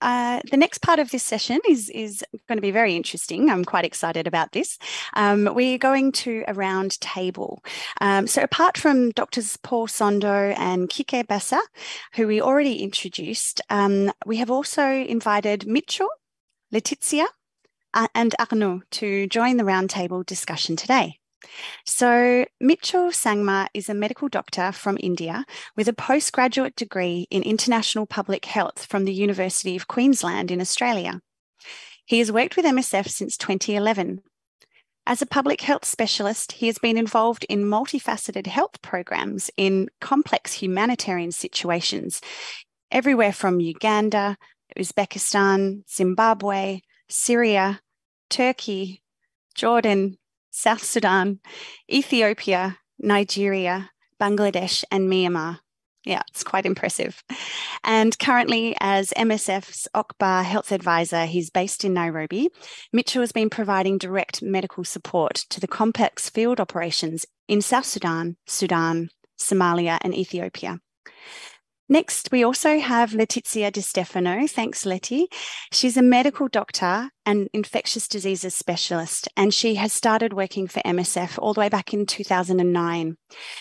the next part of this session is going to be very interesting. I'm quite excited about this. We're going to a round table. So apart from Doctors Paul Sondo and Quique Bassat, who we already introduced, we have also invited Mitchell, Letizia, and Arnaud to join the roundtable discussion today. So Mitchell Sangma is a medical doctor from India with a postgraduate degree in international public health from the University of Queensland in Australia. He has worked with MSF since 2011. As a public health specialist, he has been involved in multifaceted health programs in complex humanitarian situations, everywhere from Uganda, Uzbekistan, Zimbabwe, Syria, Turkey, Jordan, South Sudan, Ethiopia, Nigeria, Bangladesh, and Myanmar. Yeah, it's quite impressive. And currently, as MSF's OCBA Health Advisor, he's based in Nairobi. Mitchell has been providing direct medical support to the complex field operations in South Sudan, Somalia, and Ethiopia. Next, we also have Letizia de Stefano. Thanks, Leti. She's a medical doctor and infectious diseases specialist, and she has started working for MSF all the way back in 2009.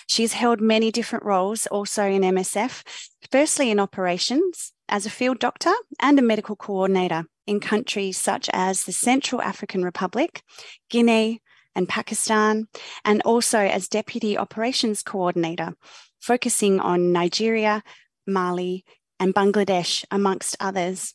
She's held many different roles also in MSF, firstly in operations as a field doctor and a medical coordinator in countries such as the Central African Republic, Guinea, and Pakistan, and also as deputy operations coordinator, focusing on Nigeria, Mali, and Bangladesh, amongst others.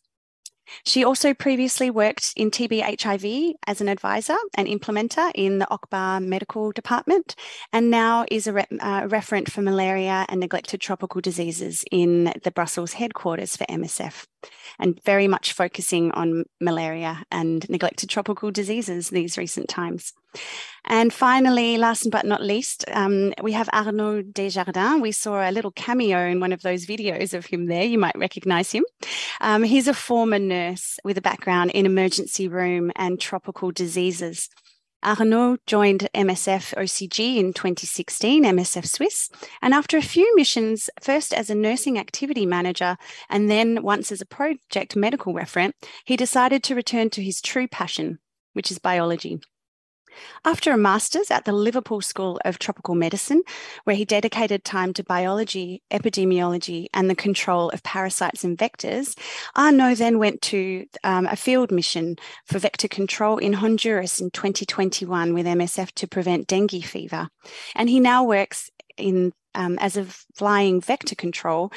She also previously worked in TB/HIV as an advisor and implementer in the OCBA medical department, and now is a referent for malaria and neglected tropical diseases in the Brussels headquarters for MSF, and very much focusing on malaria and neglected tropical diseases these recent times. And finally, last but not least, we have Arnaud Desjardins. We saw a little cameo in one of those videos of him there. You might recognize him. He's a former nurse with a background in emergency room and tropical diseases. Arnaud joined MSF OCG in 2016, MSF Swiss, and after a few missions, first as a nursing activity manager and then once as a project medical referent, he decided to return to his true passion, which is biology. After a master's at the Liverpool School of Tropical Medicine, where he dedicated time to biology, epidemiology, and the control of parasites and vectors, Arnaud then went to a field mission for vector control in Honduras in 2021 with MSF to prevent dengue fever. And he now works in as a flying vector control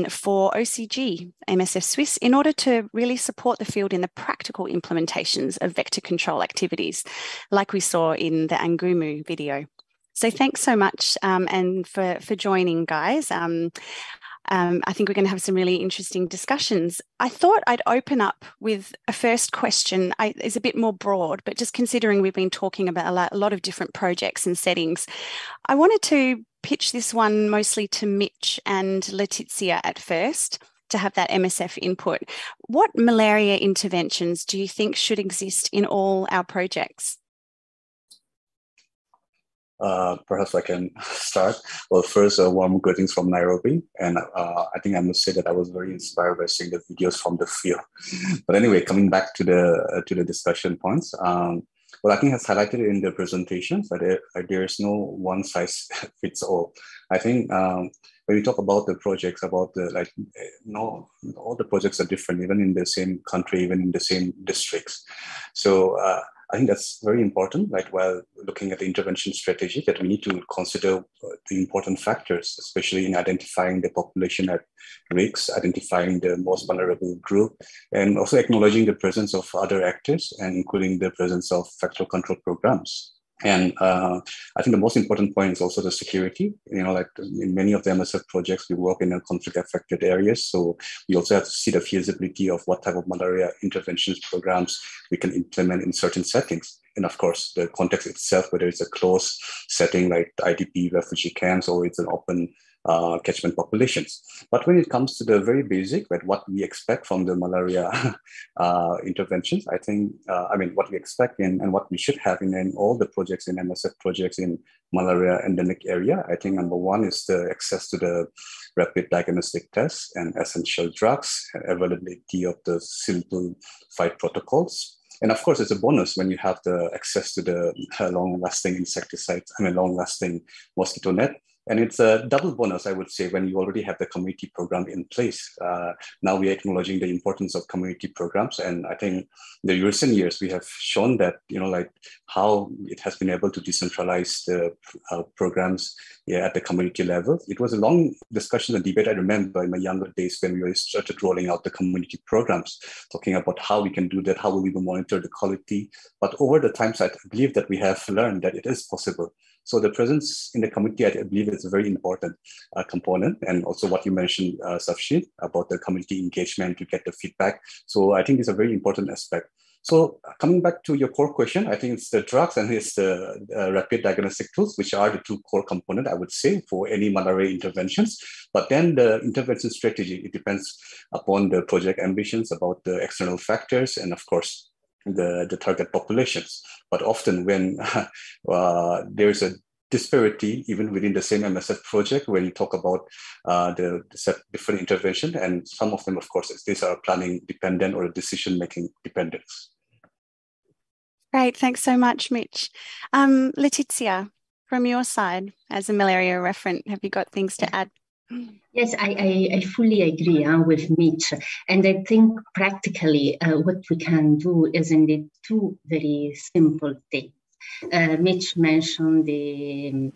for OCG, MSF Swiss, in order to really support the field in the practical implementations of vector control activities, like we saw in the Angumu video. So thanks so much and for joining, guys. I think we're going to have some really interesting discussions. I thought I'd open up with a first question. It's a bit more broad, but just considering we've been talking about a lot of different projects and settings, I wanted to pitch this one mostly to Mitch and Letizia at first to have that MSF input. What malaria interventions do you think should exist in all our projects? Perhaps I can start. Well, first, warm greetings from Nairobi. And I think I must say that I was very inspired by seeing the videos from the field. But anyway, coming back to the discussion points, well, I think it's highlighted in the presentations that there is no one size fits all. I think when we talk about the projects, about the all the projects are different, even in the same country, even in the same districts. So I think that's very important, like while looking at the intervention strategy, that we need to consider the important factors, especially in identifying the population at risk, identifying the most vulnerable group, and also acknowledging the presence of other actors, and including the presence of vector control programs. And I think the most important point is also the security. You know, like in many of the MSF projects, we work in conflict-affected areas. So we also have to see the feasibility of what type of malaria interventions programs we can implement in certain settings. And of course, the context itself, whether it's a closed setting like IDP refugee camps or it's an open catchment populations. But when it comes to the very basic, right, what we expect from the malaria interventions, I think, what we expect and what we should have in all the projects, in MSF projects in malaria endemic area, I think number one is the access to the rapid diagnostic tests and essential drugs, availability of the simple fight protocols. And of course, it's a bonus when you have the access to the long-lasting insecticides, long-lasting mosquito net. And it's a double bonus, I would say, when you already have the community program in place. Now we are acknowledging the importance of community programs. And I think the recent years, we have shown that, how it has been able to decentralize the programs at the community level. It was a long discussion and debate, I remember, in my younger days when we started rolling out the community programs, talking about how we can do that, how will we monitor the quality. But over the times, I believe that we have learned that it is possible. So the presence in the community, I believe, is a very important component. And also what you mentioned, Saschveen, about the community engagement to get the feedback. So I think it's a very important aspect. So coming back to your core question, I think it's the drugs and it's the rapid diagnostic tools, which are the two core components, I would say, for any malaria interventions. But then the intervention strategy, it depends upon the project ambitions, about the external factors, and of course, the target populations. But often when there's a disparity, even within the same MSF project, when you talk about the different intervention, and some of them, of course, these are planning dependent or decision-making dependent. Great, thanks so much, Mitch. Letizia, from your side, as a malaria referent, have you got things to add? Yes, I fully agree with Mitch. And I think practically what we can do is indeed two very simple things. Mitch mentioned the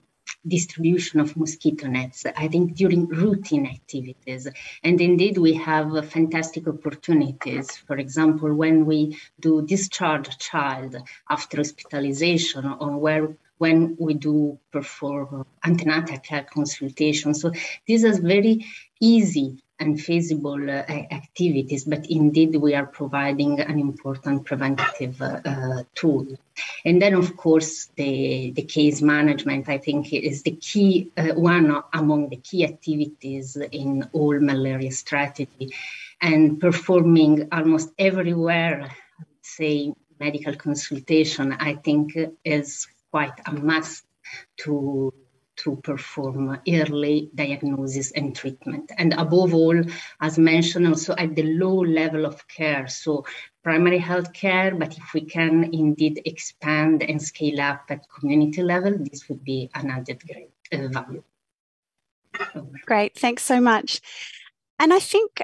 distribution of mosquito nets, I think, during routine activities. And indeed, we have fantastic opportunities. For example, when we do discharge a child after hospitalization, or when we do perform antenatal care consultations. So these are very easy and feasible activities, but indeed we are providing an important preventative tool. And then, of course, the case management, I think, is the key, one among the key activities in all malaria strategy. And performing almost everywhere, I would say, medical consultation, I think, is quite a must to perform early diagnosis and treatment. And above all, as mentioned, also at the low level of care. So primary health care, but if we can indeed expand and scale up at community level, this would be an added great value. Great, thanks so much. And I think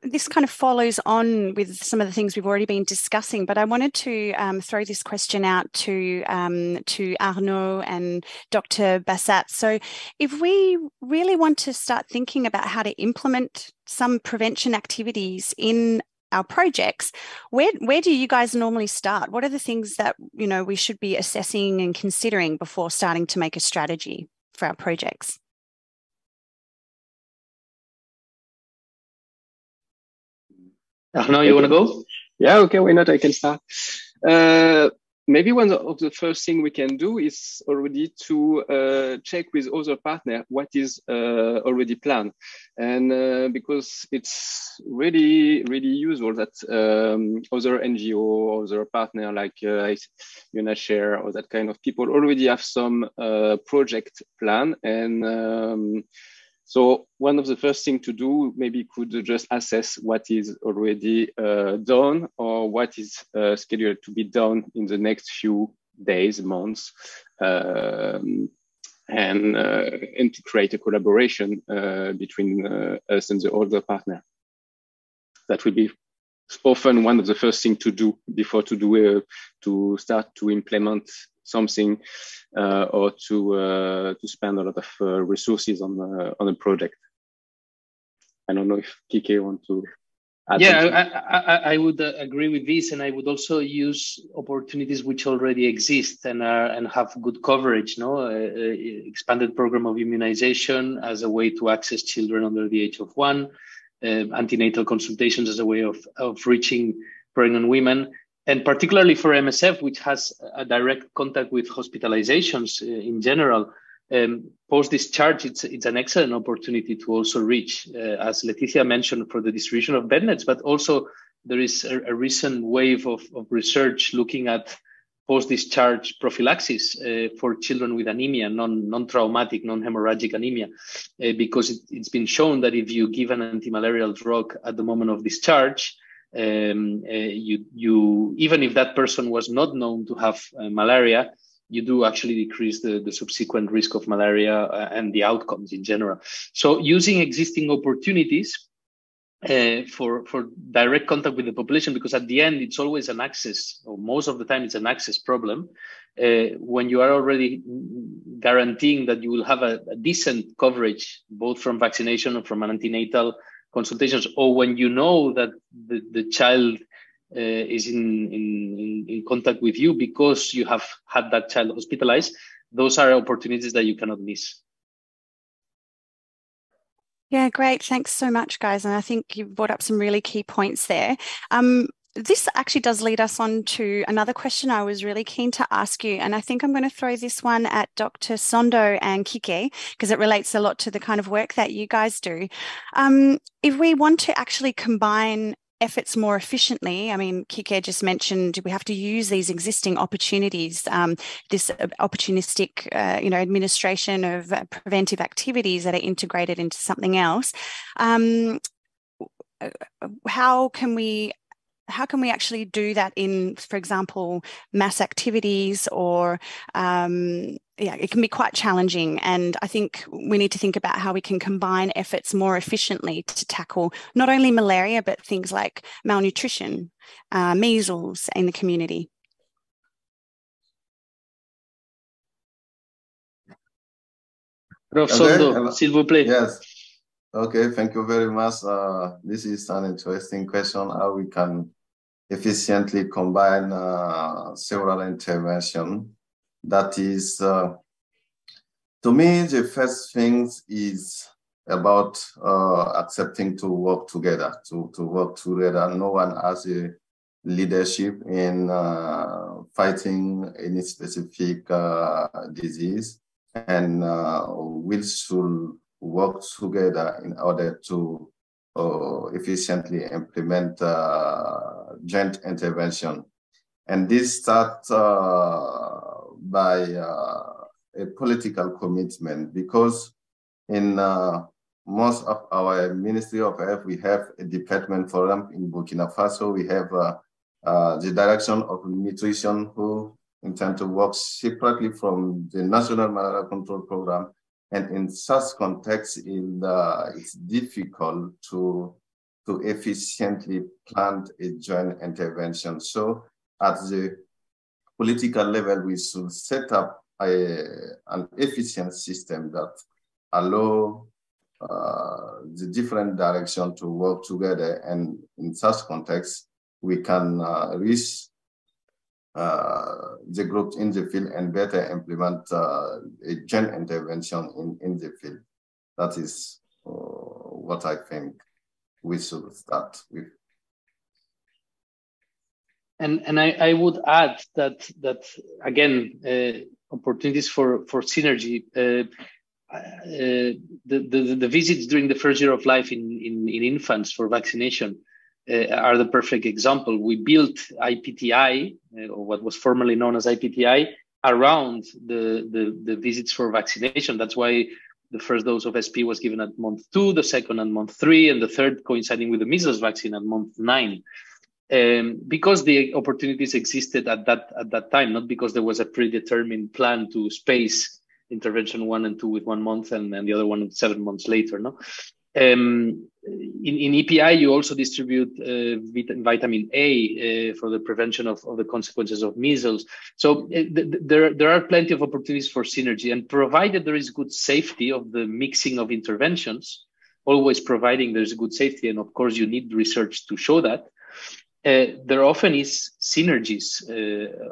this kind of follows on with some of the things we've already been discussing, but I wanted to throw this question out to Arnaud and Dr. Bassat. So if we really want to start thinking about how to implement some prevention activities in our projects, where do you guys normally start? What are the things that we should be assessing and considering before starting to make a strategy for our projects? Arnaud, you want to go? Yeah, okay, why not? I can start. Maybe one of the first thing we can do is already to check with other partners what is already planned. And because it's really, really usual that other NGO, other partner like humanitär or that kind of people already have some project plan. And so one of the first things to do maybe could just assess what is already done or what is scheduled to be done in the next few days, months, and to create a collaboration between us and the other partner. That would be often one of the first things to do before to start to implement something or to spend a lot of resources on a project. I don't know if Quique wants to add something. I would agree with this, and I would also use opportunities which already exist and have good coverage. Expanded program of immunization as a way to access children under the age of 1, antenatal consultations as a way of reaching pregnant women. And particularly for MSF, which has a direct contact with hospitalizations in general, Post-discharge, it's an excellent opportunity to also reach, as Letizia mentioned, for the distribution of bed nets, but also there is a recent wave of research looking at post-discharge prophylaxis for children with anemia, non-traumatic, non-hemorrhagic anemia, because it's been shown that if you give an antimalarial drug at the moment of discharge, you even if that person was not known to have malaria, you do actually decrease the subsequent risk of malaria and the outcomes in general. So using existing opportunities for direct contact with the population, because at the end it's always an access, or most of the time it's an access problem. When you are already guaranteeing that you will have a decent coverage, both from vaccination and from antenatal consultations, or when you know that the child is in contact with you because you have had that child hospitalized, those are opportunities that you cannot miss. Yeah, great. Thanks so much, guys. And I think you've brought up some really key points there. This actually does lead us on to another question I was really keen to ask you. And I think I'm going to throw this one at Dr. Sondo and Quique, because it relates a lot to the kind of work that you guys do. If we want to actually combine efforts more efficiently, I mean, Quique just mentioned we have to use these existing opportunities, this opportunistic, administration of preventive activities that are integrated into something else. How can we actually do that in, for example, mass activities, or it can be quite challenging. And I think we need to think about how we can combine efforts more efficiently to tackle not only malaria, but things like malnutrition, measles in the community. Prof. Sondo, s'il vous plaît. Yes. Okay, thank you very much. This is an interesting question, how we can efficiently combine several interventions. That is, to me, the first thing is about accepting to work together, to work together. No one has a leadership in fighting any specific disease, and we should work together in order to efficiently implement joint intervention. And this starts by a political commitment, because in most of our Ministry of Health, we have a department for them. In Burkina Faso, we have the Direction of Nutrition, who intend to work separately from the National Malaria Control Program. And in such context, it's difficult to efficiently plan a joint intervention. So at the political level, we should set up an efficient system that allow the different directions to work together. And in such context, we can reach the groups in the field and better implement a joint intervention in the field. That is what I think we should start with. And I would add that again, opportunities for synergy. The visits during the first year of life in infants for vaccination are the perfect example. We built IPTI, or what was formerly known as IPTI, around the visits for vaccination. That's why the first dose of SP was given at month 2, the second at month 3, and the third coinciding with the measles vaccine at month 9. Because the opportunities existed at that time, not because there was a predetermined plan to space intervention 1 and 2 with 1 month and the other one 7 months later. No. In EPI, you also distribute vitamin A for the prevention of the consequences of measles. So there are plenty of opportunities for synergy, and provided there is good safety of the mixing of interventions, always providing there's good safety, and of course you need research to show that, there often is synergies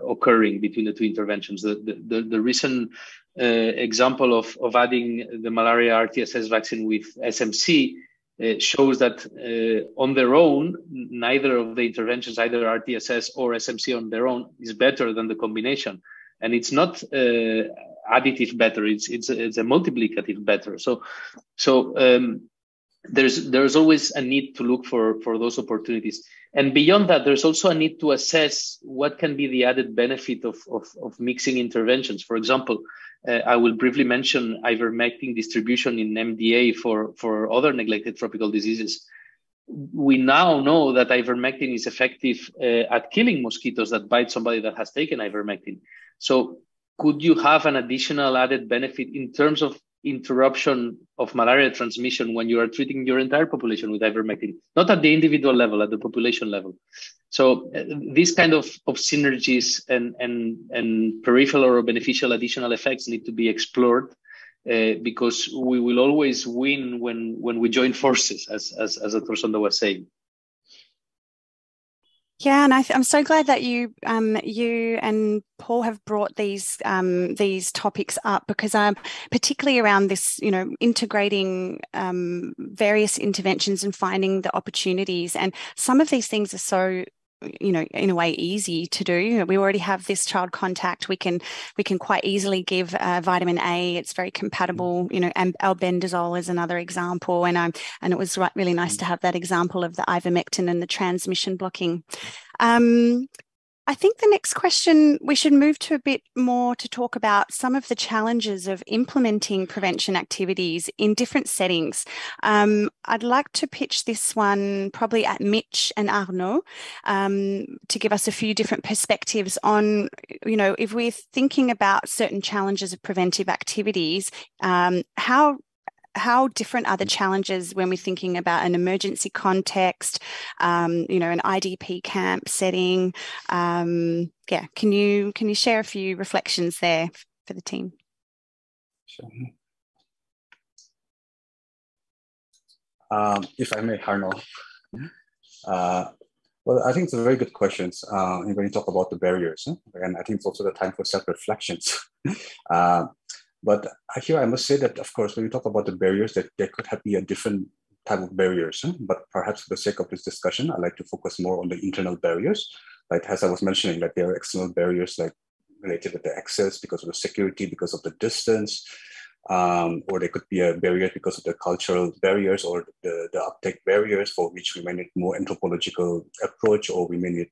occurring between the two interventions. The recent example of adding the malaria RTSS vaccine with SMC shows that on their own, neither of the interventions, either RTSS or SMC on their own, is better than the combination. And it's not additive better. It's a multiplicative better. So there's always a need to look for those opportunities. And beyond that, there's also a need to assess what can be the added benefit of mixing interventions. For example, I will briefly mention ivermectin distribution in MDA for other neglected tropical diseases. We now know that ivermectin is effective at killing mosquitoes that bite somebody that has taken ivermectin. So could you have an additional added benefit in terms of interruption of malaria transmission when you are treating your entire population with ivermectin, not at the individual level, at the population level? So these kind of synergies and peripheral or beneficial additional effects need to be explored, because we will always win when we join forces, as Dr. Sondo was saying. Yeah, and I'm so glad that you and Paul have brought these topics up, because particularly around this, integrating various interventions and finding the opportunities. And some of these things are so, in a way easy to do. We already have this child contact. We can quite easily give vitamin A. It's very compatible. And albendazole is another example. And it was really nice to have that example of the ivermectin and the transmission blocking. I think the next question, we should move to a bit more to talk about some of the challenges of implementing prevention activities in different settings. I'd like to pitch this one probably at Mitch and Arnaud to give us a few different perspectives on, if we're thinking about certain challenges of preventive activities, how different are the challenges when we're thinking about an emergency context, an IDP camp setting? Can you share a few reflections there for the team? Sure. If I may, Arnaud. Well, I think it's a very good question when you talk about the barriers. And I think it's also the time for self-reflections. But here I must say that, of course, when you talk about the barriers, that there could be a different type of barriers. But perhaps for the sake of this discussion, I'd like to focus more on the internal barriers. Like, as I was mentioning, like there are external barriers like related to the access because of the security, because of the distance, or there could be a barrier because of the cultural barriers or the uptake barriers, for which we may need more anthropological approach, or we may need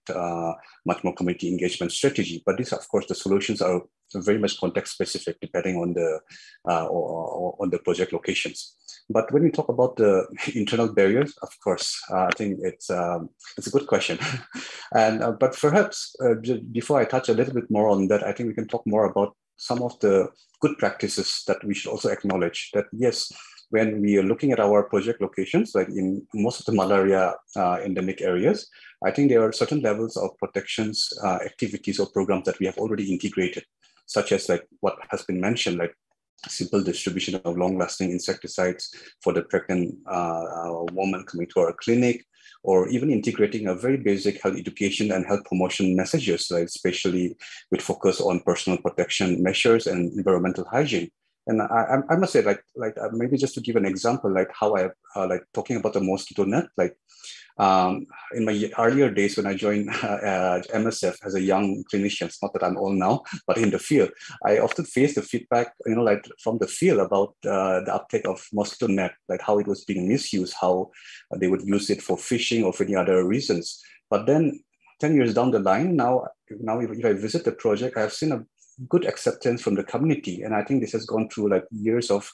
much more community engagement strategy. But these, of course, the solutions are very much context specific depending on the project locations. But when we talk about the internal barriers, of course, I think it's a good question. And but perhaps before I touch a little bit more on that, I think we can talk more about some of the good practices that we should also acknowledge. That yes, when we are looking at our project locations, like in most of the malaria endemic areas, I think there are certain levels of protections, activities or programs that we have already integrated, such as like what has been mentioned, like simple distribution of long-lasting insecticides for the pregnant woman coming to our clinic, or even integrating a very basic health education and health promotion messages, like especially with focus on personal protection measures and environmental hygiene. And I must say, like maybe just to give an example, like how I like talking about the mosquito net, like in my earlier days when I joined MSF as a young clinician, it's not that I'm old now, but in the field, I often faced the feedback, like from the field about the uptake of mosquito net, like how it was being misused, how they would use it for fishing or for any other reasons. But then 10 years down the line, now if I visit the project, I've seen a good acceptance from the community. And I think this has gone through like years of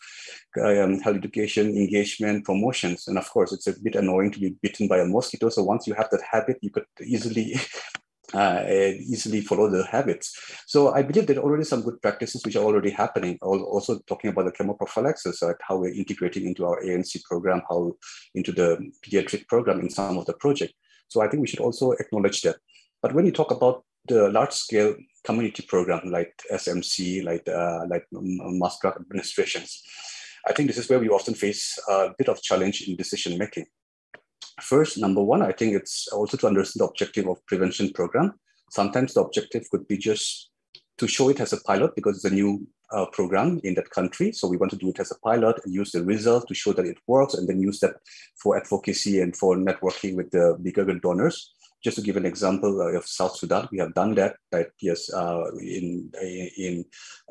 health education, engagement, promotions. And of course, it's a bit annoying to be bitten by a mosquito. So once you have that habit, you could easily follow the habits. So I believe there are already some good practices which are already happening. Also talking about the chemoprophylaxis, like how we're integrating into our ANC program, how into the pediatric program in some of the project. So I think we should also acknowledge that. But when you talk about the large-scale community program like SMC, like mass drug administrations, I think this is where we often face a bit of challenge in decision making. First, number one, I think it's also to understand the objective of prevention program. Sometimes the objective could be just to show it as a pilot because it's a new program in that country. So we want to do it as a pilot and use the result to show that it works, and then use that for advocacy and for networking with the bigger donors, just to give an example of South Sudan, we have done that. Yes, in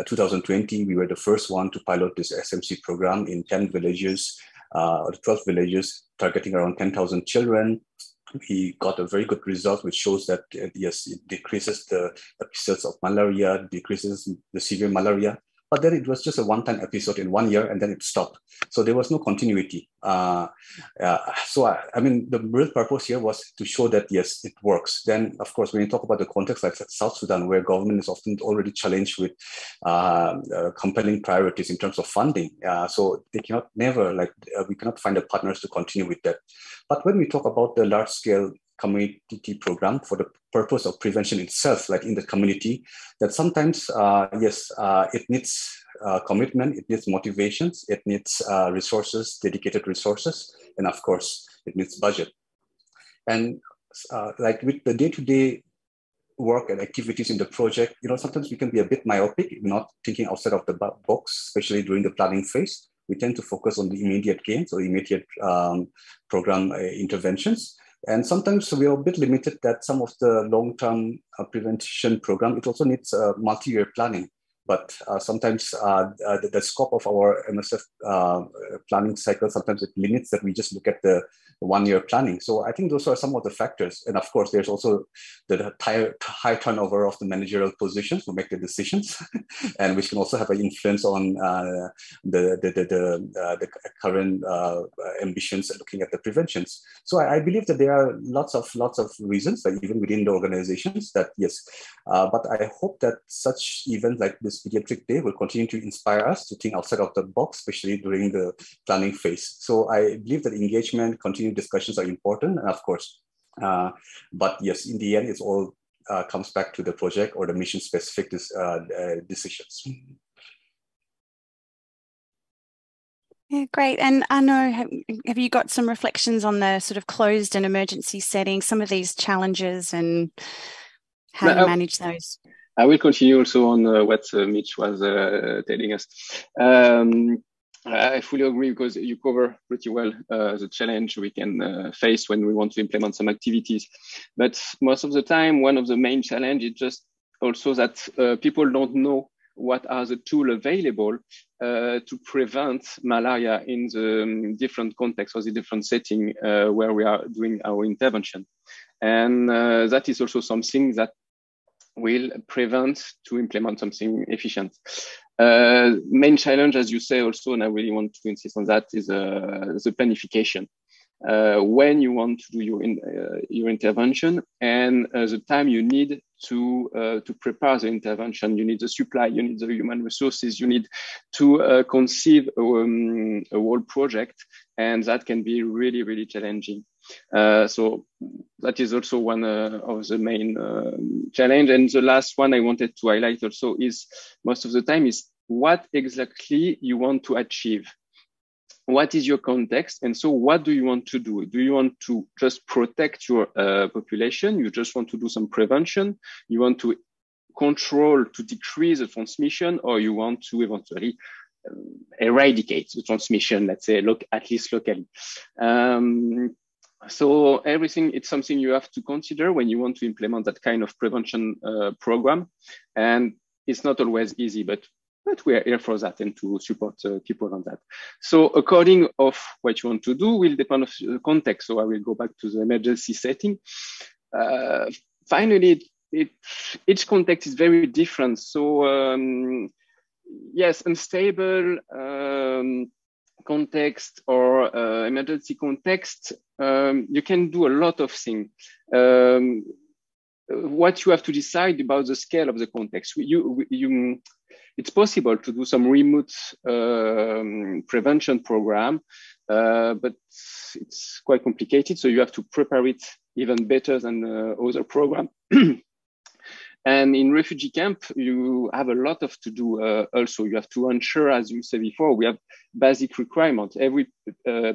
2020, we were the first one to pilot this SMC program in 10 villages, 12 villages, targeting around 10,000 children. We got a very good result, which shows that, yes, it decreases the episodes of malaria, decreases the severe malaria. But then it was just a one-time episode in 1 year, and then it stopped. So there was no continuity. I mean, the real purpose here was to show that, yes, it works. Then, of course, when you talk about the context like South Sudan, where government is often already challenged with compelling priorities in terms of funding. So they cannot we cannot find the partners to continue with that. But when we talk about the large-scale community program for the purpose of prevention itself, like in the community, that sometimes, it needs commitment, it needs motivations, it needs resources, dedicated resources, and of course, it needs budget. And like with the day-to-day work and activities in the project, sometimes we can be a bit myopic, not thinking outside of the box, especially during the planning phase. We tend to focus on the immediate gains or immediate program interventions. And sometimes we are a bit limited that some of the long-term prevention program, it also needs multi-year planning. But sometimes the scope of our MSF planning cycle, sometimes it limits that we just look at the 1 year planning. So I think those are some of the factors. And of course, there's also the high turnover of the managerial positions who make the decisions, and which can also have an influence on the current ambitions looking at the preventions. So I believe that there are lots of reasons, like even within the organizations, that yes, but I hope that such events like this Pediatric Day will continue to inspire us to think outside of the box, especially during the planning phase. So I believe that engagement, continued discussions are important, and of course, but yes, in the end, it's all comes back to the project or the mission specific decisions. Yeah, great. And Arnaud, have you got some reflections on the sort of closed and emergency setting, some of these challenges and how you manage those? I will continue also on what Mitch was telling us. I fully agree, because you cover pretty well the challenge we can face when we want to implement some activities. But most of the time, one of the main challenges is just also that people don't know what are the tools available to prevent malaria in the different contexts or the different setting where we are doing our intervention. And that is also something that will prevent to implement something efficient. Main challenge, as you say also, and I really want to insist on that, is the planification. When you want to do your intervention and the time you need to prepare the intervention, you need the supply, you need the human resources, you need to conceive a whole project, and that can be really, really challenging. So that is also one of the main challenge. And the last one I wanted to highlight also is most of the time is what exactly you want to achieve. What is your context? And so what do you want to do? Do you want to just protect your population? You just want to do some prevention? You want to control, to decrease the transmission, or you want to eventually eradicate the transmission, let's say, at least locally? So everything, it's something you have to consider when you want to implement that kind of prevention program. And it's not always easy, but we are here for that and to support people on that. So according of what you want to do will depend on the context. So I will go back to the emergency setting. Finally, each context is very different. So yes, unstable context or emergency context, you can do a lot of things. What you have to decide about the scale of the context. It's possible to do some remote prevention program, but it's quite complicated. So you have to prepare it even better than other program. And in refugee camp, you have a lot to do also. You have to ensure, as you said before, we have basic requirement. Every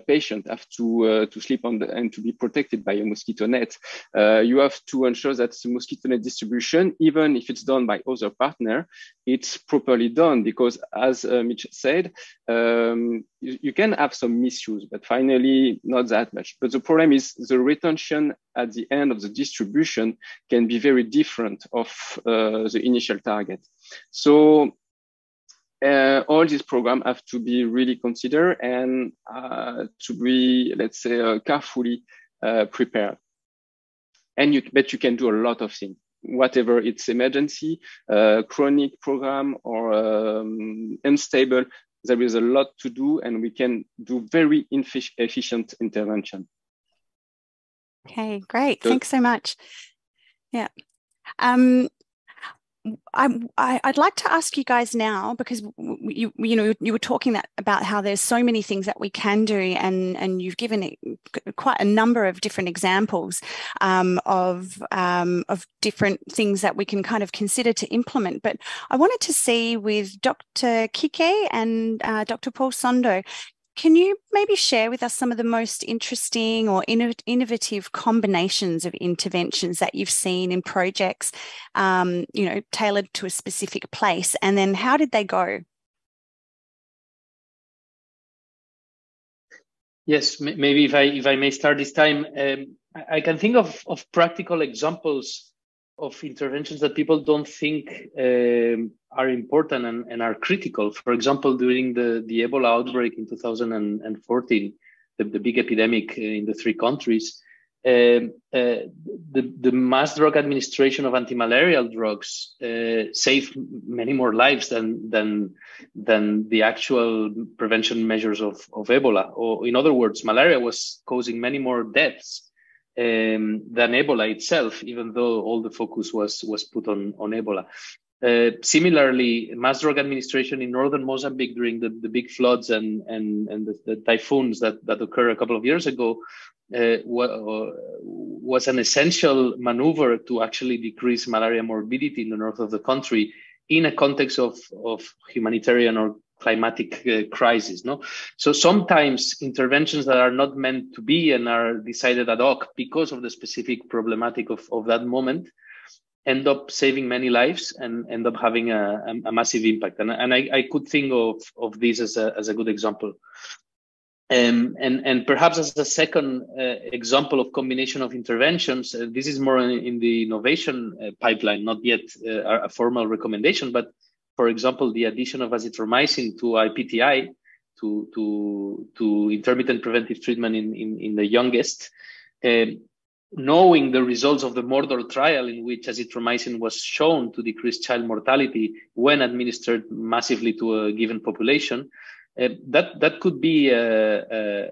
patient have to sleep on and to be protected by a mosquito net. You have to ensure that the mosquito net distribution, even if it's done by other partner, it's properly done, because as Mitch said, you can have some misuse, but finally not that much. But the problem is the retention at the end of the distribution can be very different of the initial target. So all these programs have to be really considered and to be, let's say, carefully prepared. And but you can do a lot of things, whatever it's emergency, chronic program, or unstable. There is a lot to do, and we can do very efficient intervention. Okay, great. Thanks so much. Yeah. I'd like to ask you guys now, because you were talking about how there's so many things that we can do, and you've given quite a number of different examples of different things that we can kind of consider to implement. But I wanted to see with Dr. Quique and Dr. Paul Sondo, can you maybe share with us some of the most interesting or innovative combinations of interventions that you've seen in projects, tailored to a specific place, and then how did they go? Yes, maybe if I may start this time, I can think of practical examples of interventions that people don't think are important and are critical. For example, during the Ebola outbreak in 2014, the big epidemic in the 3 countries, the mass drug administration of anti-malarial drugs saved many more lives than the actual prevention measures of Ebola. Or in other words, malaria was causing many more deaths than Ebola itself, even though all the focus was put on Ebola. Similarly, mass drug administration in northern Mozambique during the big floods and the typhoons that occurred a couple of years ago was an essential maneuver to actually decrease malaria morbidity in the north of the country in a context of humanitarian or climatic crisis. No, so sometimes interventions that are not meant to be and are decided ad hoc because of the specific problematic of that moment end up saving many lives and end up having a massive impact. And I could think of this as a good example. And perhaps as a second example of combination of interventions, this is more in the innovation pipeline, not yet a formal recommendation, but for example, the addition of azithromycin to IPTI, to intermittent preventive treatment in the youngest, knowing the results of the Moderator trial in which azithromycin was shown to decrease child mortality when administered massively to a given population, that could be a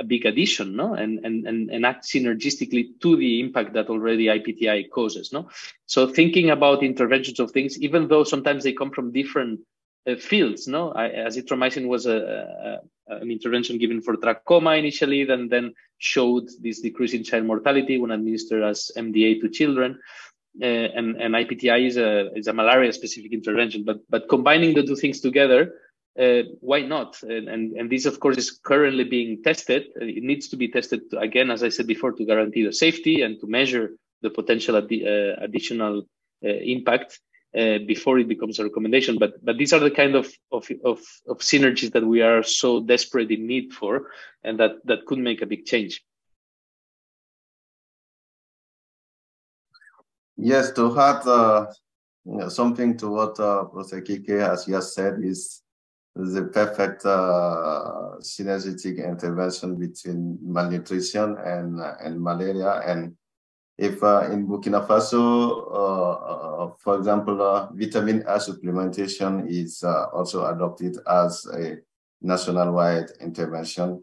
big addition, no, and act synergistically to the impact that already IPTI causes, no. So thinking about interventions of things, even though sometimes they come from different fields, no. Azithromycin was an intervention given for trachoma initially, then showed this decrease in child mortality when administered as MDA to children. And IPTI is a malaria-specific intervention, but combining the two things together, why not? And this, of course, is currently being tested. It needs to be tested, again, as I said before, to guarantee the safety and to measure the potential additional impact before it becomes a recommendation. But these are the kind of synergies that we are so desperate in need for, and that could make a big change. Yes, to add something to what Professor Quique has just said is the perfect synergetic intervention between malnutrition and malaria. And if in Burkina Faso, for example, vitamin A supplementation is also adopted as a national-wide intervention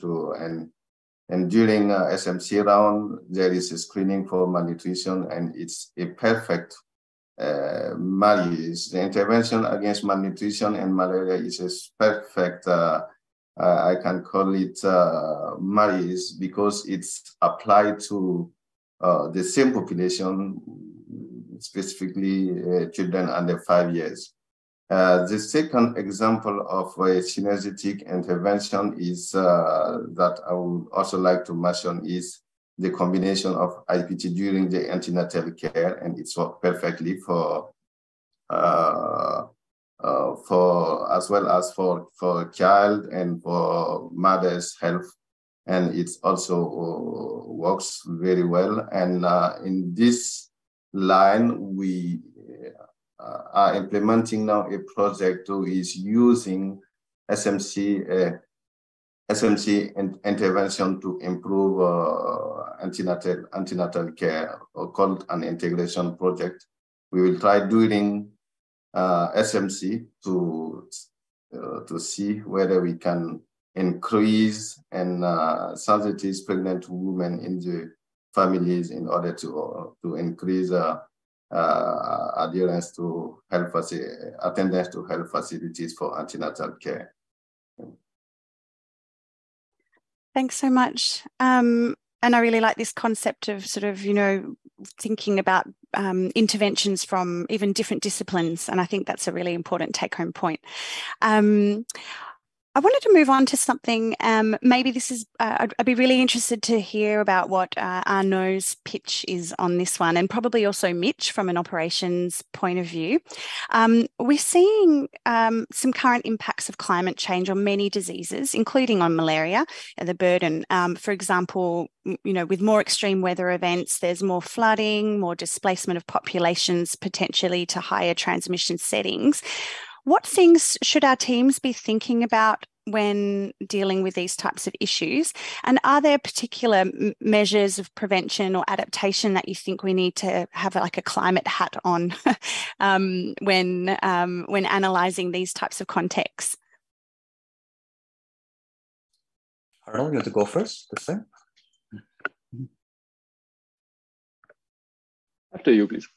and during SMC round, there is a screening for malnutrition, and it's a perfect marriage. The intervention against malnutrition and malaria is a perfect, I can call it marriage, because it's applied to the same population, specifically children under 5 years. The second example of a synergetic intervention is that I would also like to mention is the combination of IPT during the antenatal care, and it's worked perfectly for as well as for child and for mother's health, and it also works very well. And in this line, we are implementing now a project who is using SMC intervention to improve antenatal care, called an integration project. We will try doing SMC to see whether we can increase and sensitize pregnant women in the families in order to increase adherence to health attendance to health facilities for antenatal care. Thanks so much. And I really like this concept of sort of, thinking about interventions from even different disciplines. And I think that's a really important take-home point. I wanted to move on to something, maybe this is, I'd be really interested to hear about what Arnaud's pitch is on this one, and probably also Mitch from an operations point of view. We're seeing some current impacts of climate change on many diseases, including on malaria and the burden. For example, with more extreme weather events, there's more flooding, more displacement of populations, potentially to higher transmission settings. What things should our teams be thinking about when dealing with these types of issues? And are there particular measures of prevention or adaptation that you think we need to have like a climate hat on when analysing these types of contexts? Arnaud, you want to go first this time? After you, please.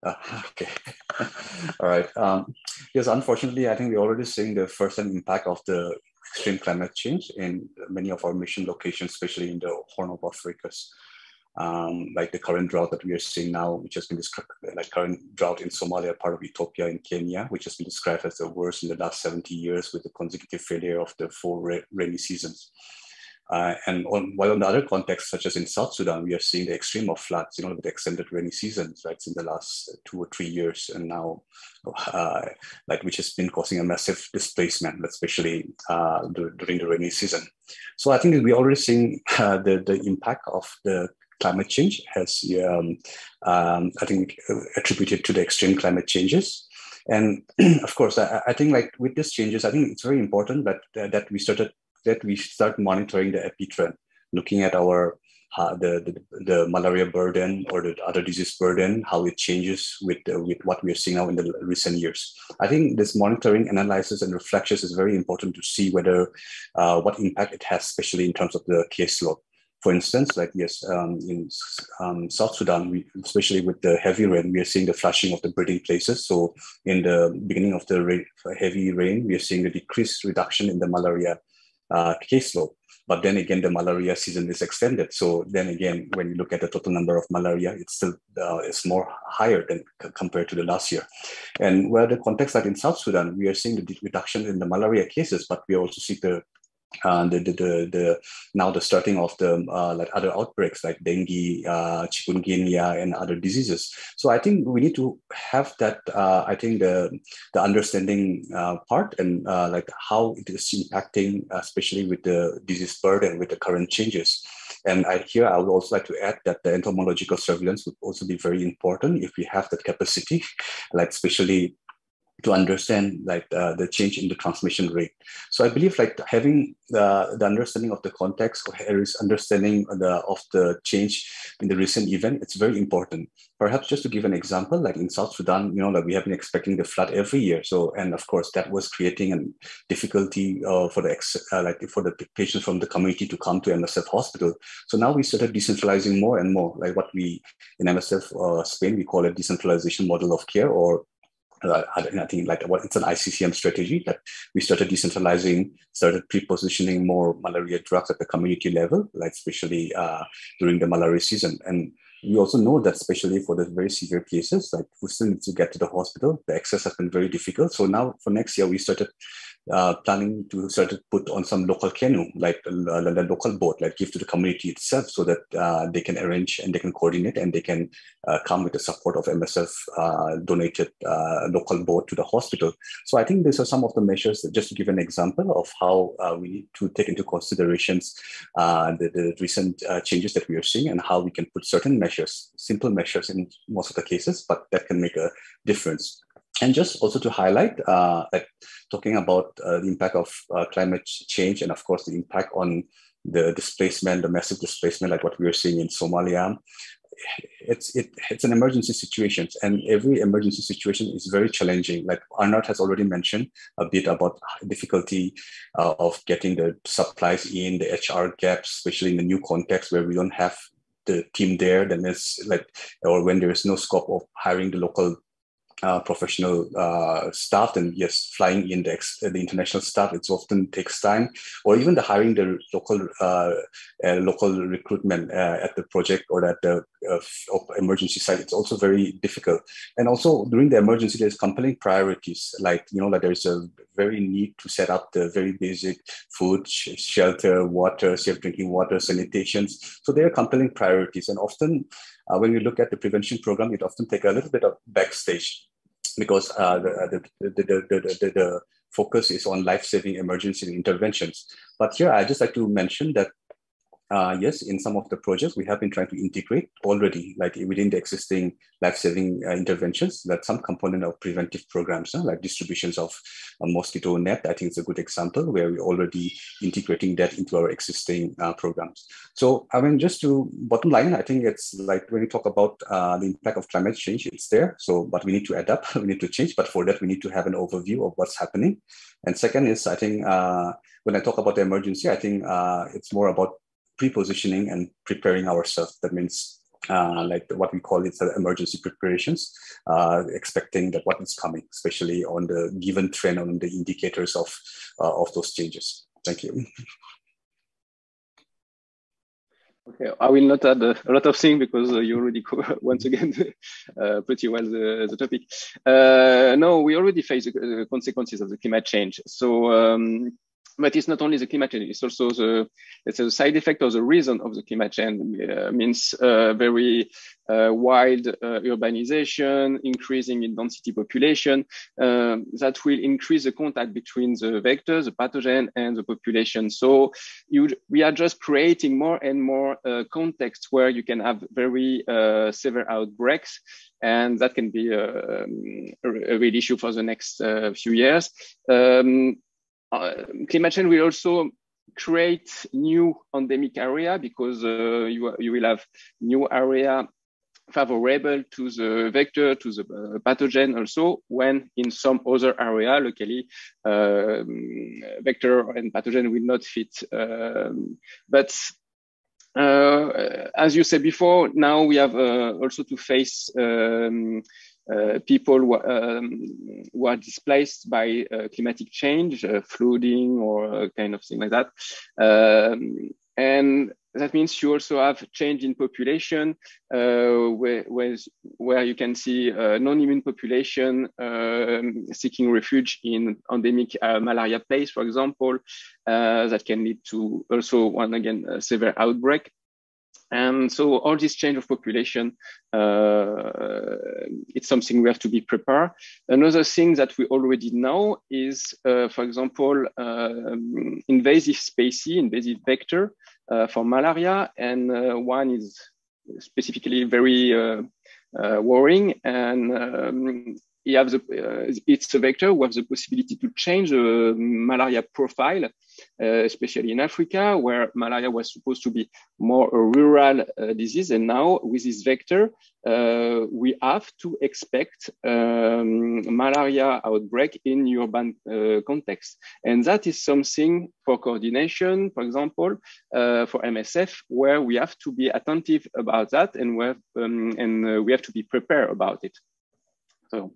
Okay. All right. Yes, unfortunately, I think we're already seeing the first-hand impact of the extreme climate change in many of our mission locations, especially in the Horn of Africa. Like the current drought that we are seeing now, which has been described, like current drought in Somalia, part of Ethiopia, in Kenya, which has been described as the worst in the last 70 years with the consecutive failure of the 4 rainy seasons. While on the other contexts, such as in South Sudan, we are seeing the extreme of floods, with the extended rainy seasons, right, in the last 2 or 3 years, and now, which has been causing a massive displacement, especially during the rainy season. So I think we're already seeing the impact of the climate change has, I think, attributed to the extreme climate changes. And of course, I think with these changes, I think it's very important that we start monitoring the epi-trend, looking at our the malaria burden or the other disease burden, how it changes with what we are seeing now in the recent years. I think this monitoring, analysis, and reflections is very important to see whether what impact it has, especially in terms of the caseload. For instance, in South Sudan, especially with the heavy rain, we are seeing the flushing of the breeding places. So in the beginning of the heavy rain, we are seeing a reduction in the malaria caseload. But then again, the malaria season is extended. So then again, when you look at the total number of malaria, it's still is more higher than compared to the last year. And where the context that in South Sudan, we are seeing the reduction in the malaria cases, but we also see now the starting of the other outbreaks like dengue, chikungunya, and other diseases. So I think we need to have that. I think the understanding part and how it is impacting, especially with the disease burden, with the current changes. And I would also like to add that the entomological surveillance would also be very important if we have that capacity, especially to understand the change in the transmission rate. So I believe having the understanding of the context or understanding of the change in the recent event, it's very important. Perhaps just to give an example, like in South Sudan, we have been expecting the flood every year. So, and of course that was creating a difficulty for the patients from the community to come to MSF hospital. So now we started decentralizing more and more, like what we in MSF Spain, we call it decentralization model of care, or I think it's an ICCM strategy that we started decentralizing, started pre-positioning more malaria drugs at the community level, especially during the malaria season. And we also know that especially for the very severe cases, like who still needs to get to the hospital, the access has been very difficult. So now for next year, we started planning to put on some local canoe, like a local boat, like give to the community itself, so that they can arrange and they can coordinate and they can come with the support of MSF donated local boat to the hospital. So I think these are some of the measures, just to give an example of how we need to take into considerations the recent changes that we are seeing, and how we can put certain measures, simple measures in most of the cases, but that can make a difference. And just also to highlight, like talking about the impact of climate change, and of course the impact on the displacement, the massive displacement, like what we are seeing in Somalia. It's an emergency situation, and every emergency situation is very challenging. Like Arnaud has already mentioned a bit about difficulty of getting the supplies in, the HR gaps, especially in the new context where we don't have the team there. Then it's like, or when there is no scope of hiring the local professional staff, and yes, flying in the international staff, it often takes time, or even the hiring the local recruitment at the project or at the emergency site. It's also very difficult. And also during the emergency, there's compelling priorities, like, like there's a very need to set up the very basic food, shelter, water, safe drinking water, sanitations. So there are compelling priorities, and often when we look at the prevention program, it often takes a little bit of backstage, because the focus is on life-saving emergency interventions. But here, I just like to mention that, yes, in some of the projects, we have been trying to integrate already, like within the existing life-saving interventions, that some component of preventive programs, like distributions of a mosquito net. I think it's a good example where we're already integrating that into our existing programs. So, I mean, just to bottom line, I think it's like when we talk about the impact of climate change, it's there. So, but we need to adapt, we need to change. But for that, we need to have an overview of what's happening. And second is, I think, when I talk about the emergency, I think it's more about pre-positioning and preparing ourselves. That means like what we call it emergency preparations, expecting that what is coming, especially on the given trend, on the indicators of those changes. Thank you. Okay, I will not add a lot of things because you already covered once again pretty well the topic. No, we already face the consequences of the climate change. So, but it's not only the climate change, it's also the side effect or the reason of the climate change. Means very wild urbanization, increasing in density population, that will increase the contact between the vectors, the pathogen, and the population. So we are just creating more and more contexts where you can have very severe outbreaks, and that can be a real issue for the next few years. Climate change will also create new endemic area, because you will have new area favorable to the vector, to the pathogen also, when in some other area, locally, vector and pathogen will not fit. But as you said before, now we have also to face people who are displaced by climatic change, flooding or kind of thing like that. And that means you also have change in population, where you can see non-immune population seeking refuge in endemic malaria place, for example, that can lead to also, one again, a severe outbreak. And so all this change of population, it's something we have to be prepared. Another thing that we already know is, for example, invasive species, invasive vector for malaria. And one is specifically very worrying. And it's a vector who has the possibility to change the malaria profile, especially in Africa, where malaria was supposed to be more a rural disease. And now with this vector, we have to expect malaria outbreak in urban context. And that is something for coordination, for example, for MSF, where we have to be attentive about that, and we have to be prepared about it. So,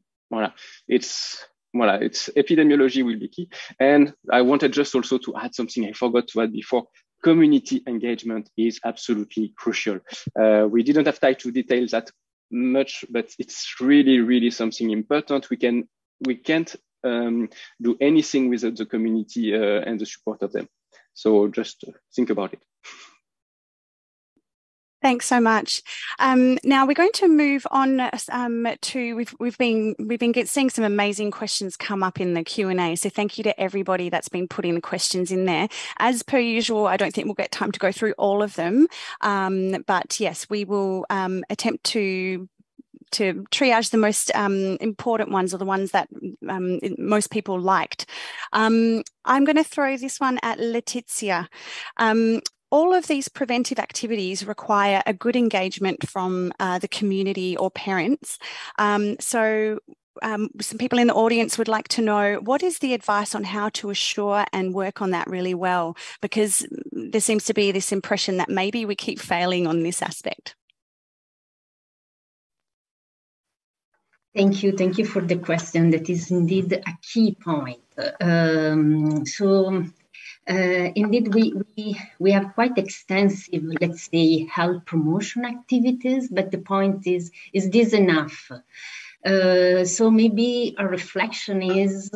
it's epidemiology will be key. And I wanted just also to add something I forgot to add before. community engagement is absolutely crucial. We didn't have time to detail that much, but it's really, really something important. We can't do anything without the community and the support of them. So just think about it. Thanks so much. Now we're going to move on to we've been seeing some amazing questions come up in the Q&A. So thank you to everybody that's been putting the questions in there. As per usual, I don't think we'll get time to go through all of them, but yes, we will attempt to triage the most important ones, or the ones that most people liked. I'm going to throw this one at Letizia. All of these preventive activities require a good engagement from the community or parents. So some people in the audience would like to know, what is the advice on how to assure and work on that really well? Because there seems to be this impression that maybe we keep failing on this aspect. Thank you for the question. That is indeed a key point. Indeed, we have quite extensive, let's say, health promotion activities, but the point is this enough? So maybe a reflection is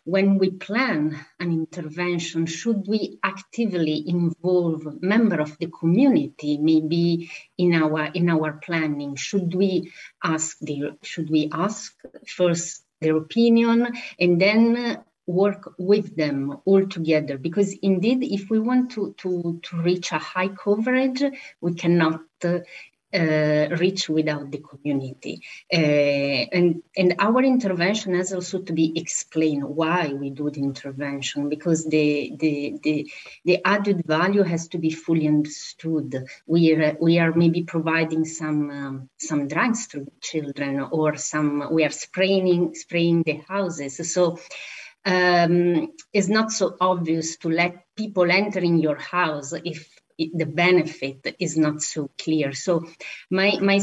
when we plan an intervention, should we actively involve members of the community, maybe in our planning? Should we ask first their opinion and then work with them all together? Because indeed, if we want to reach a high coverage, we cannot reach without the community. And our intervention has also to be explained why we do the intervention, because the added value has to be fully understood. We are maybe providing some drugs to children, or we are spraying the houses. So it's not so obvious to let people enter in your house if the benefit is not so clear. So my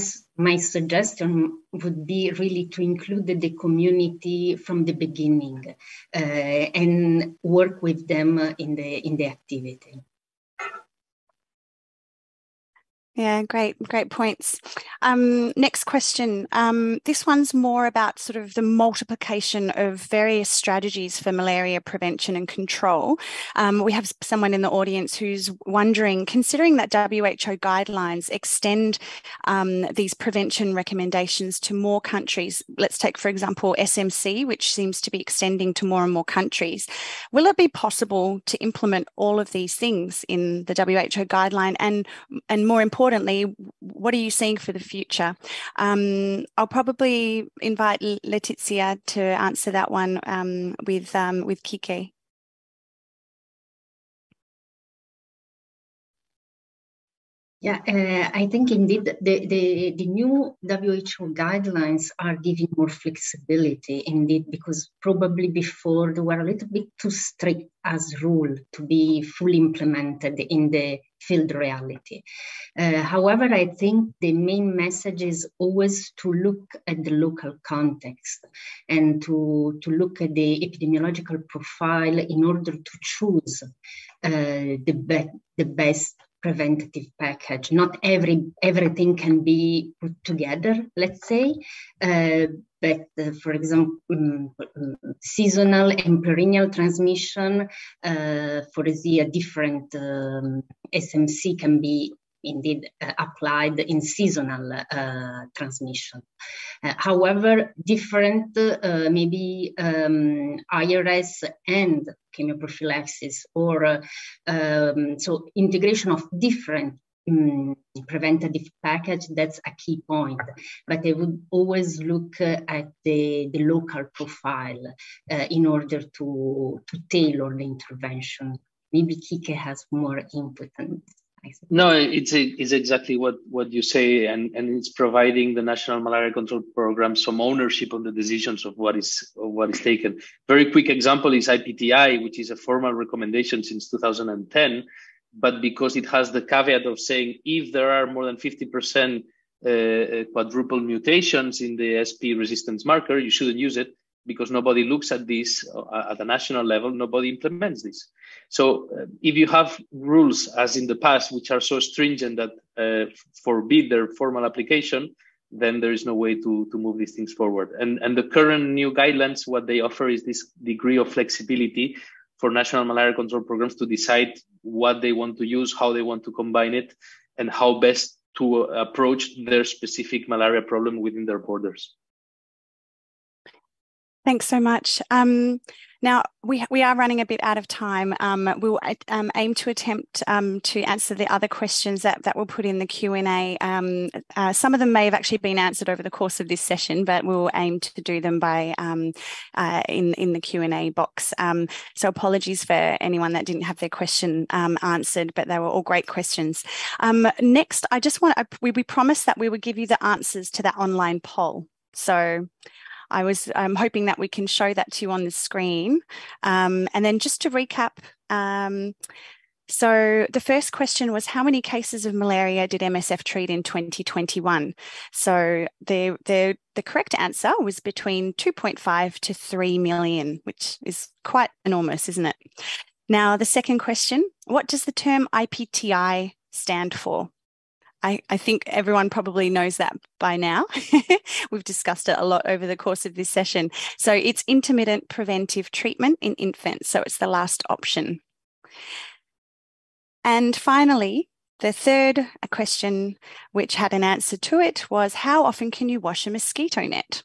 suggestion would be really to include the community from the beginning and work with them in the activity. Yeah, great points. Next question. This one's more about sort of the multiplication of various strategies for malaria prevention and control. We have someone in the audience who's wondering, considering that WHO guidelines extend these prevention recommendations to more countries, let's take, for example, SMC, which seems to be extending to more and more countries. Will it be possible to implement all of these things in the WHO guideline? And more importantly, what are you seeing for the future? I'll probably invite Letizia to answer that one with Quique. Yeah, I think indeed the new WHO guidelines are giving more flexibility indeed, because probably before they were a little bit too strict as rule to be fully implemented in the field reality. However, I think the main message is always to look at the local context and to look at the epidemiological profile in order to choose the best preventative package. Not everything can be put together, let's say, but for example, seasonal and perennial transmission for the different SMC can be indeed applied in seasonal transmission. However, different maybe IRS and chemoprophylaxis, or so integration of different preventative package, that's a key point. But I would always look at the local profile in order to tailor the intervention. Maybe Quique has more input on this. No, it's exactly what you say, and it's providing the National Malaria Control Program some ownership on the decisions of what is taken. Very quick example is IPTI, which is a formal recommendation since 2010, but because it has the caveat of saying if there are more than 50% quadruple mutations in the SP resistance marker, you shouldn't use it. because nobody looks at this at a national level, nobody implements this. So if you have rules, as in the past, which are so stringent that forbid their formal application, then there is no way to move these things forward. And the current new guidelines, what they offer is this degree of flexibility for national malaria control programs to decide what they want to use, how they want to combine it, and how best to approach their specific malaria problem within their borders. Thanks so much. Now, we are running a bit out of time. We'll aim to attempt to answer the other questions that we'll put in the Q&A. Some of them may have actually been answered over the course of this session, but we'll aim to do them by in the Q&A box. So apologies for anyone that didn't have their question answered, but they were all great questions. Next, I just we promised that we would give you the answers to that online poll. So I'm hoping that we can show that to you on the screen. And then just to recap, so the first question was, how many cases of malaria did MSF treat in 2021? So the correct answer was between 2.5 to 3 million, which is quite enormous, isn't it? Now, the second question, what does the term IPTI stand for? I think everyone probably knows that by now. We've discussed it a lot over the course of this session. So it's intermittent preventive treatment in infants. So it's the last option. And finally, the third question, which had an answer to it, was how often can you wash a mosquito net?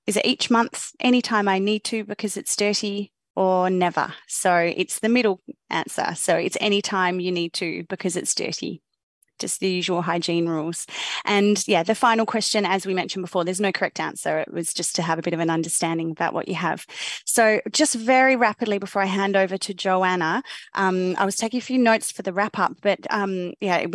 Is it each month, anytime I need to because it's dirty, or never? So it's the middle answer. So it's anytime you need to because it's dirty. Just the usual hygiene rules. And yeah, the final question, as we mentioned before, there's no correct answer. It was just to have a bit of an understanding about what you have. So just very rapidly before I hand over to Joanna, I was taking a few notes for the wrap up, but yeah,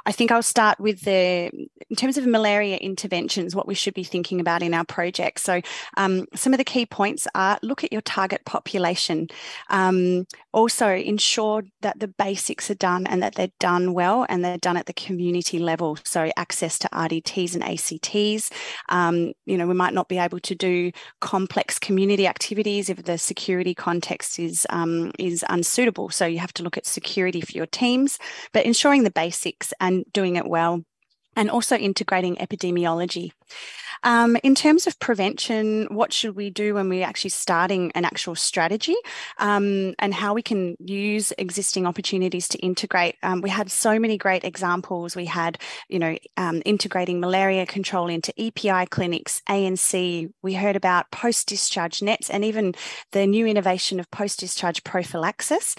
I think I'll start with in terms of malaria interventions, what we should be thinking about in our project. So some of the key points are look at your target population. Also ensure that the basics are done and that they're done well and they're done at the community level. So access to RDTs and ACTs. We might not be able to do complex community activities if the security context is unsuitable. So you have to look at security for your teams, but ensuring the basics and doing it well, and also integrating epidemiology. In terms of prevention, what should we do when we're actually starting an actual strategy, and how we can use existing opportunities to integrate? We had so many great examples. We had, integrating malaria control into EPI clinics, ANC. We heard about post-discharge nets and even the new innovation of post-discharge prophylaxis.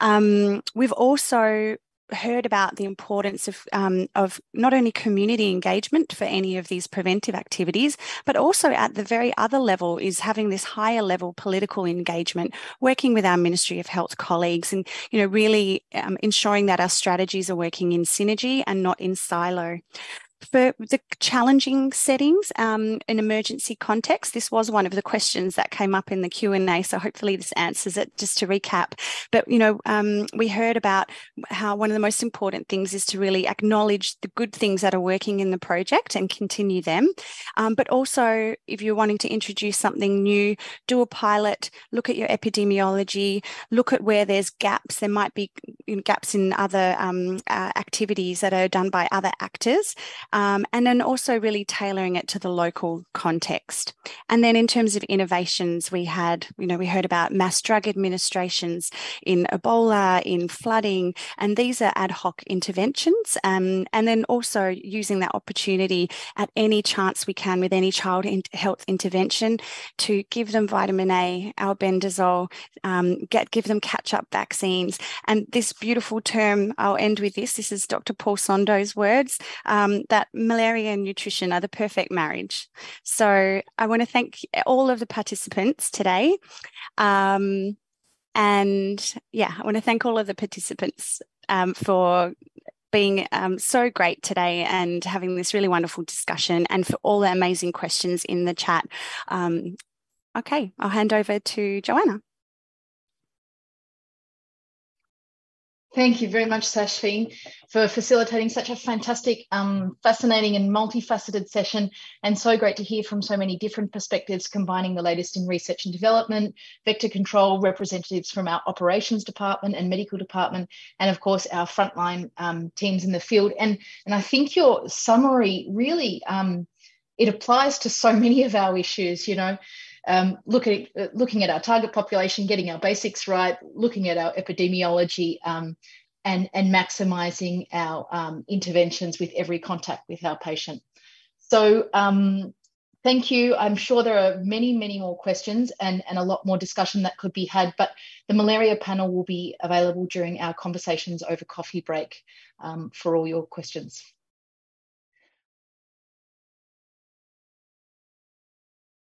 We've also heard about the importance of not only community engagement for any of these preventive activities, but also at the very other level is having this higher level political engagement, working with our Ministry of Health colleagues and, really ensuring that our strategies are working in synergy and not in silo. For the challenging settings in emergency context, this was one of the questions that came up in the Q&A, so hopefully this answers it. Just to recap, but we heard about how one of the most important things is to really acknowledge the good things that are working in the project and continue them, but also if you're wanting to introduce something new, do a pilot, look at your epidemiology, look at where there's gaps. There might be gaps in other activities that are done by other actors. And then also really tailoring it to the local context. And then in terms of innovations, we heard about mass drug administrations in Ebola, in flooding, and these are ad hoc interventions. And then also using that opportunity at any chance we can with any child health intervention to give them vitamin A, albendazole, give them catch-up vaccines. And this beautiful term, I'll end with this. This is Dr. Paul Sondo's words, that malaria and nutrition are the perfect marriage. So I want to thank all of the participants today. And yeah, I want to thank all of the participants for being so great today and having this really wonderful discussion, and for all the amazing questions in the chat. Okay, I'll hand over to Joanna. Thank you very much, Saschveen, for facilitating such a fantastic, fascinating and multifaceted session, and so great to hear from so many different perspectives, combining the latest in research and development, vector control, representatives from our operations department and medical department, and of course our frontline teams in the field. And I think your summary really, it applies to so many of our issues, you know. Looking at our target population, getting our basics right, looking at our epidemiology, and maximising our interventions with every contact with our patient. So thank you. I'm sure there are many, many more questions and a lot more discussion that could be had, but the malaria panel will be available during our conversations over coffee break for all your questions.